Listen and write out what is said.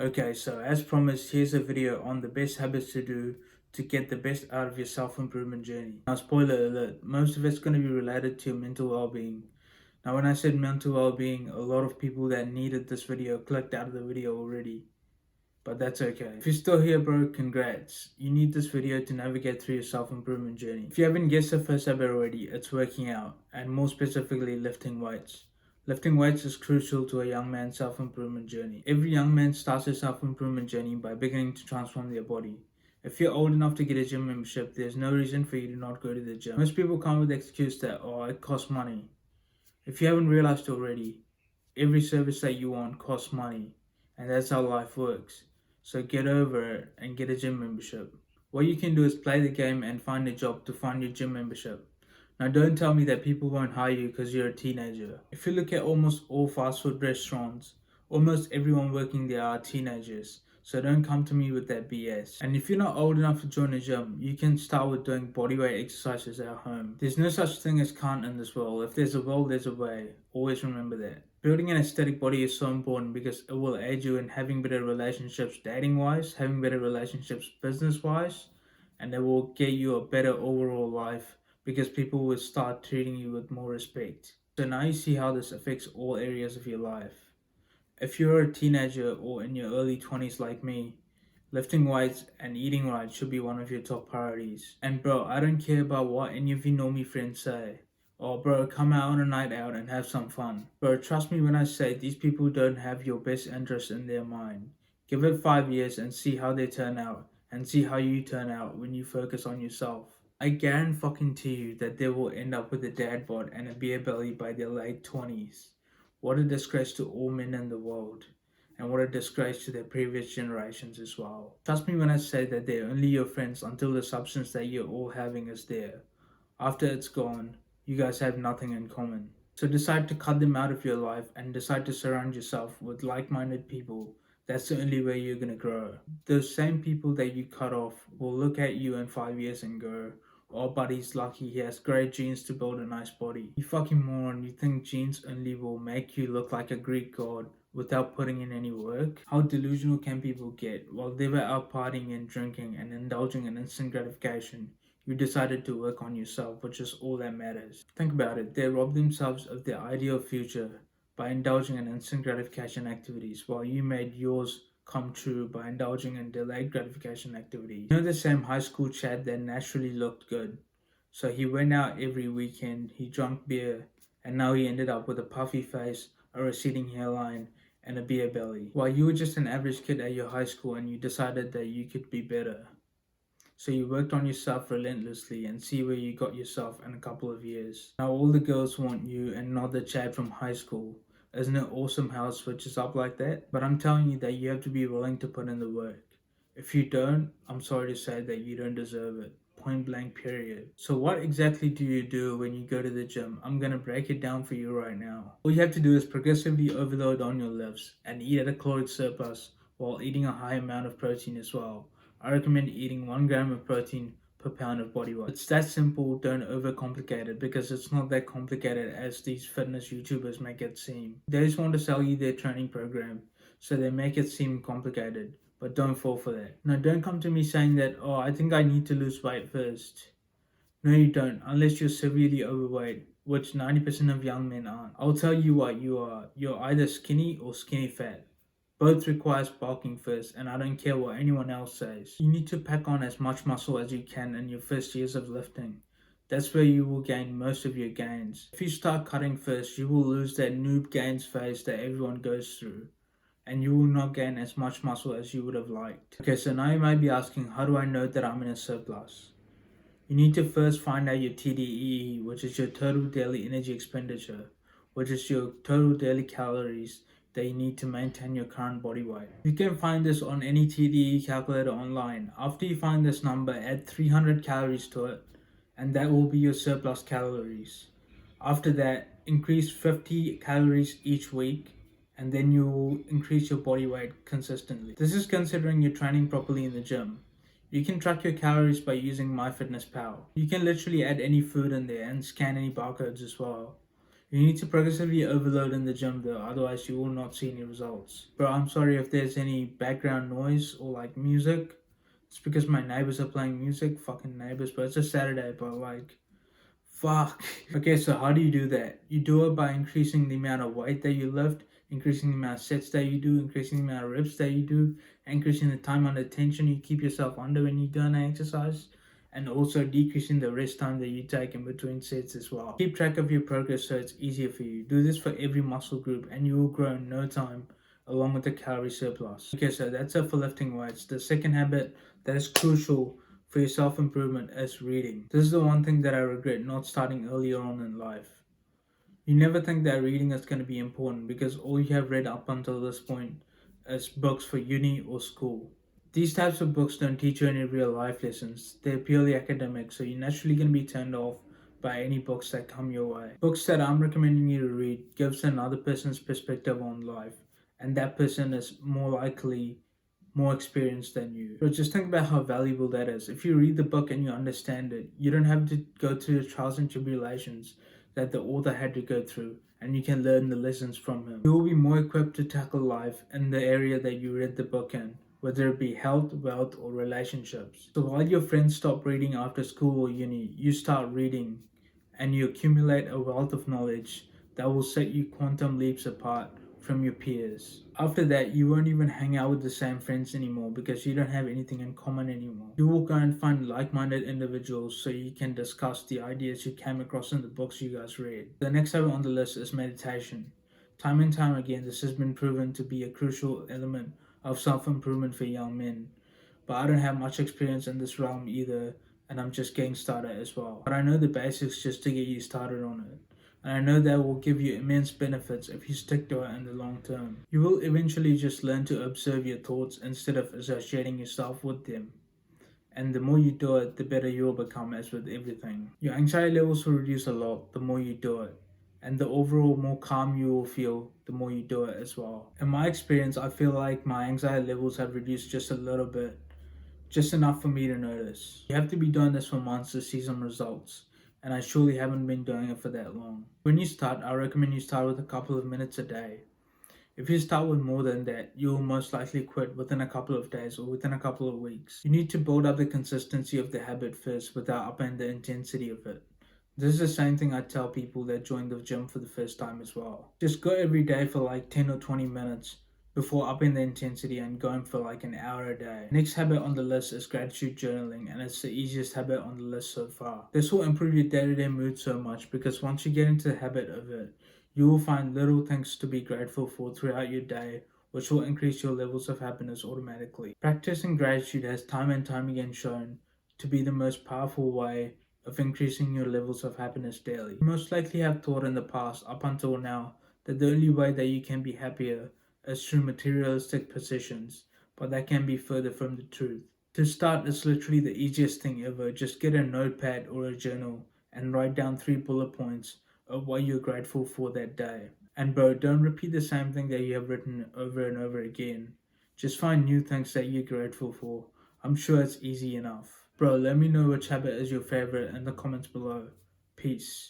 Okay, so as promised, here's a video on the best habits to do to get the best out of your self-improvement journey. Now, spoiler alert, most of it's going to be related to your mental well-being. Now, when I said mental well-being, a lot of people that needed this video clicked out of the video already, but that's okay. If you're still here, bro, congrats. You need this video to navigate through your self-improvement journey. If you haven't guessed the first habit already, it's working out, and more specifically, lifting weights. Lifting weights is crucial to a young man's self-improvement journey. Every young man starts their self-improvement journey by beginning to transform their body. If you're old enough to get a gym membership, there's no reason for you to not go to the gym. Most people come with the excuse that, oh, it costs money. If you haven't realized already, every service that you want costs money, and that's how life works. So get over it and get a gym membership. What you can do is play the game and find a job to fund your gym membership. Now, don't tell me that people won't hire you because you're a teenager. If you look at almost all fast food restaurants, almost everyone working there are teenagers. So don't come to me with that BS. And if you're not old enough to join a gym, you can start with doing bodyweight exercises at home. There's no such thing as can't in this world. If there's a will, there's a way. Always remember that. Building an aesthetic body is so important because it will aid you in having better relationships dating wise, having better relationships business wise, and it will get you a better overall life because people will start treating you with more respect. So now you see how this affects all areas of your life. If you're a teenager or in your early 20s like me, lifting weights and eating right should be one of your top priorities. And bro, I don't care about what any of you normie friends say. Oh bro, come out on a night out and have some fun. Bro, trust me when I say these people don't have your best interest in their mind. Give it 5 years and see how they turn out, and see how you turn out when you focus on yourself. I guarantee you that they will end up with a dad bod and a beer belly by their late 20s. What a disgrace to all men in the world, and what a disgrace to their previous generations as well. Trust me when I say that they're only your friends until the substance that you're all having is there. After it's gone, you guys have nothing in common. So decide to cut them out of your life and decide to surround yourself with like-minded people. That's the only way you're gonna grow. Those same people that you cut off will look at you in 5 years and go, oh, buddy's lucky he has great genes to build a nice body. You fucking moron, you think genes only will make you look like a Greek god without putting in any work? How delusional can people get? While they were out partying and drinking and indulging in instant gratification, you decided to work on yourself, which is all that matters. Think about it, they robbed themselves of their ideal future by indulging in instant gratification activities, while you made yours come true by indulging in delayed gratification activities. You know the same high school Chad that naturally looked good? So he went out every weekend, he drank beer, and now he ended up with a puffy face, a receding hairline, and a beer belly. While you were just an average kid at your high school and you decided that you could be better. So you worked on yourself relentlessly and see where you got yourself in a couple of years. Now all the girls want you and not the Chad from high school. Isn't it awesome how it switches up like that? But I'm telling you that you have to be willing to put in the work. If you don't, I'm sorry to say that you don't deserve it. Point blank period. So what exactly do you do when you go to the gym? I'm gonna break it down for you right now. All you have to do is progressively overload on your lifts and eat at a caloric surplus while eating a high amount of protein as well. I recommend eating 1 gram of protein per pound of body weight. It's that simple, don't overcomplicate it because it's not that complicated as these fitness YouTubers make it seem. They just want to sell you their training program, so they make it seem complicated, but don't fall for that. Now don't come to me saying that, oh, I think I need to lose weight first. No you don't, unless you're severely overweight, which 90% of young men aren't. I'll tell you what you are. You're either skinny or skinny fat. Both requires bulking first, and I don't care what anyone else says. You need to pack on as much muscle as you can in your first years of lifting. That's where you will gain most of your gains. If you start cutting first, you will lose that noob gains phase that everyone goes through, and you will not gain as much muscle as you would have liked. Okay, so now you might be asking, how do I know that I'm in a surplus? You need to first find out your TDEE, which is your total daily energy expenditure, which is your total daily calories that you need to maintain your current body weight. You can find this on any TDE calculator online. After you find this number, add 300 calories to it, and that will be your surplus calories. After that, increase 50 calories each week, and then you will increase your body weight consistently. This is considering you're training properly in the gym. You can track your calories by using MyFitnessPal. You can literally add any food in there and scan any barcodes as well. You need to progressively overload in the gym though, otherwise you will not see any results. Bro, I'm sorry if there's any background noise or like music. It's because my neighbors are playing music. Fucking neighbors, but it's a Saturday, but like, fuck. Okay, so how do you do that? You do it by increasing the amount of weight that you lift, increasing the amount of sets that you do, increasing the amount of reps that you do, increasing the time under tension you keep yourself under when you're doing an exercise, and also decreasing the rest time that you take in between sets as well. Keep track of your progress so it's easier for you. Do this for every muscle group and you will grow in no time along with the calorie surplus. Okay, so that's it for lifting weights. The second habit that is crucial for your self improvement is reading. This is the one thing that I regret not starting earlier on in life. You never think that reading is going to be important because all you have read up until this point is books for uni or school. These types of books don't teach you any real life lessons. They're purely academic, so you're naturally going to be turned off by any books that come your way. Books that I'm recommending you to read gives another person's perspective on life, and that person is more experienced than you. But just think about how valuable that is. If you read the book and you understand it, you don't have to go through the trials and tribulations that the author had to go through, and you can learn the lessons from him. You will be more equipped to tackle life in the area that you read the book in, whether it be health, wealth, or relationships. So while your friends stop reading after school or uni, you start reading and you accumulate a wealth of knowledge that will set you quantum leaps apart from your peers. After that, you won't even hang out with the same friends anymore because you don't have anything in common anymore. You will go and find like minded individuals so you can discuss the ideas you came across in the books you guys read. The next item on the list is meditation. Time and time again, this has been proven to be a crucial element of self improvement for young men. But I don't have much experience in this realm either, and I'm just getting started as well. But I know the basics just to get you started on it. And I know that will give you immense benefits if you stick to it in the long term. You will eventually just learn to observe your thoughts instead of associating yourself with them. And the more you do it, the better you'll become, as with everything. Your anxiety levels will reduce a lot the more you do it. And the overall more calm you will feel the more you do it as well. In my experience, I feel like my anxiety levels have reduced just a little bit, just enough for me to notice. You have to be doing this for months to see some results, and I surely haven't been doing it for that long. When you start, I recommend you start with a couple of minutes a day. If you start with more than that, you will most likely quit within a couple of days or within a couple of weeks. You need to build up the consistency of the habit first without upping the intensity of it. This is the same thing I tell people that join the gym for the first time as well. Just go every day for like 10 or 20 minutes before upping the intensity and going for like an hour a day. Next habit on the list is gratitude journaling, and it's the easiest habit on the list so far. This will improve your day-to-day mood so much because once you get into the habit of it, you will find little things to be grateful for throughout your day, which will increase your levels of happiness automatically. Practicing gratitude has time and time again shown to be the most powerful way of increasing your levels of happiness daily. You most likely have thought in the past, up until now, that the only way that you can be happier is through materialistic possessions, but that can be further from the truth. To start, it's literally the easiest thing ever. Just get a notepad or a journal and write down 3 bullet points of what you're grateful for that day. And bro, don't repeat the same thing that you have written over and over again. Just find new things that you're grateful for. I'm sure it's easy enough. Bro, let me know which habit is your favorite in the comments below. Peace.